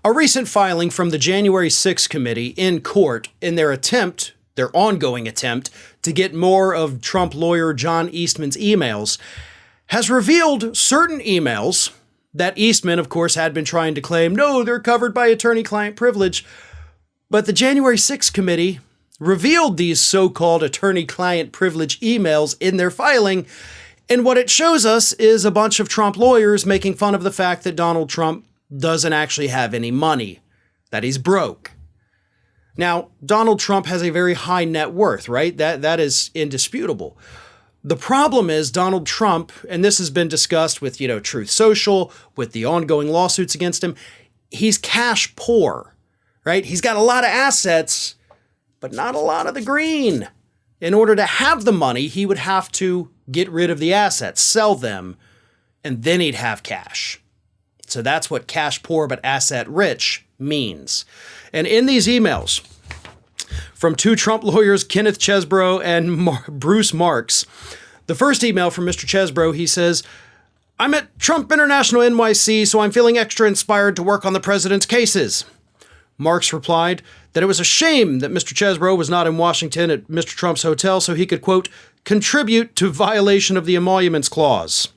A recent filing from the January 6th committee in court in their ongoing attempt to get more of Trump lawyer John Eastman's emails has revealed certain emails that Eastman, of course, had been trying to claim, no, they're covered by attorney-client privilege. But the January 6th committee revealed these so-called attorney-client privilege emails in their filing, and what it shows us is a bunch of Trump lawyers making fun of the fact that Donald Trump doesn't actually have any money, that he's broke. Now, Donald Trump has a very high net worth, right? That is indisputable. The problem is Donald Trump, and this has been discussed with, Truth Social, with the ongoing lawsuits against him, he's cash poor, right? He's got a lot of assets, but not a lot of the green. In order to have the money, he would have to get rid of the assets, sell them, and then he'd have cash. So that's what cash poor but asset rich means. And in these emails from two Trump lawyers, Kenneth Chesebro and Bruce Marks, the first email from Mr. Chesebro, he says, I'm at Trump International NYC, so I'm feeling extra inspired to work on the president's cases. Marks replied that it was a shame that Mr. Chesebro was not in Washington at Mr. Trump's hotel so he could, quote, contribute to violation of the Emoluments Clause.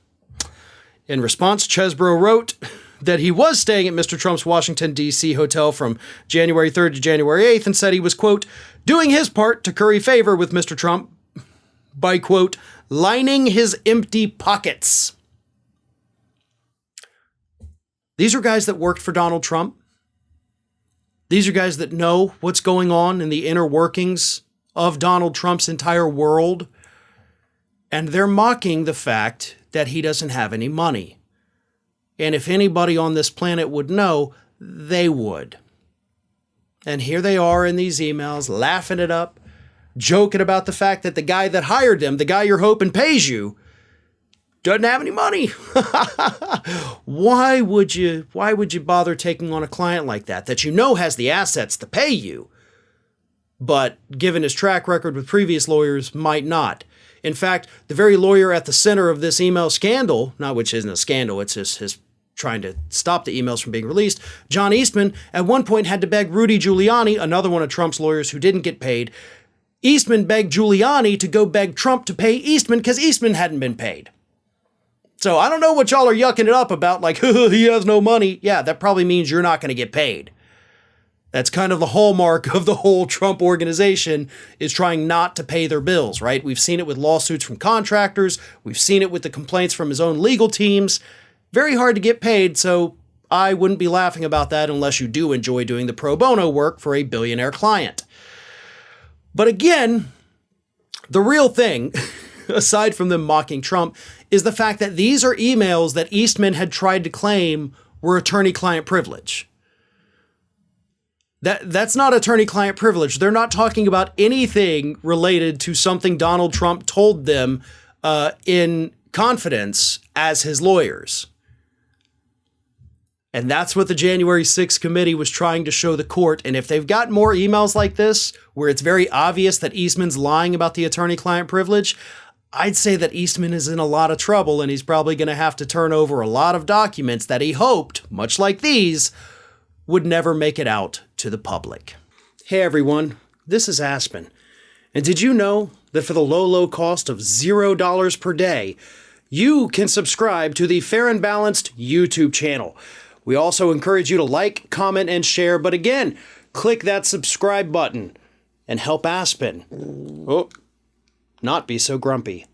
In response, Chesebro wrote that he was staying at Mr. Trump's Washington, D.C. hotel from January 3rd to January 8th and said he was, quote, doing his part to curry favor with Mr. Trump by, quote, lining his empty pockets. These are guys that worked for Donald Trump. These are guys that know what's going on in the inner workings of Donald Trump's entire world. And they're mocking the fact that he doesn't have any money. And if anybody on this planet would know, they would. And here they are in these emails, laughing it up, joking about the fact that the guy that hired them, the guy you're hoping pays you, doesn't have any money. Why would you bother taking on a client like that you know has the assets to pay you, but given his track record with previous lawyers, might not? In fact, the very lawyer at the center of this email scandal, not which isn't a scandal, it's just his trying to stop the emails from being released, John Eastman, at one point had to beg Rudy Giuliani, another one of Trump's lawyers who didn't get paid. Eastman begged Giuliani to go beg Trump to pay Eastman because Eastman hadn't been paid. So I don't know what y'all are yucking it up about, like, he has no money. Yeah, that probably means you're not going to get paid. That's kind of the hallmark of the whole Trump organization, is trying not to pay their bills, right? We've seen it with lawsuits from contractors. We've seen it with the complaints from his own legal teams. Very hard to get paid, so I wouldn't be laughing about that unless you do enjoy doing the pro bono work for a billionaire client. But again, the real thing, aside from them mocking Trump, is the fact that these are emails that Eastman had tried to claim were attorney-client privilege. That's not attorney-client privilege. They're not talking about anything related to something Donald Trump told them in confidence as his lawyers. And that's what the January 6th committee was trying to show the court. And if they've got more emails like this, where it's very obvious that Eastman's lying about the attorney-client privilege, I'd say that Eastman is in a lot of trouble, and he's probably going to have to turn over a lot of documents that he hoped, much like these, would never make it out to the public. Hey everyone, this is Aspen. And did you know that for the low cost of $0 per day, you can subscribe to the Fair and Balanced YouTube channel? We also encourage you to like, comment, and share, but again, click that subscribe button and help Aspen not be so grumpy.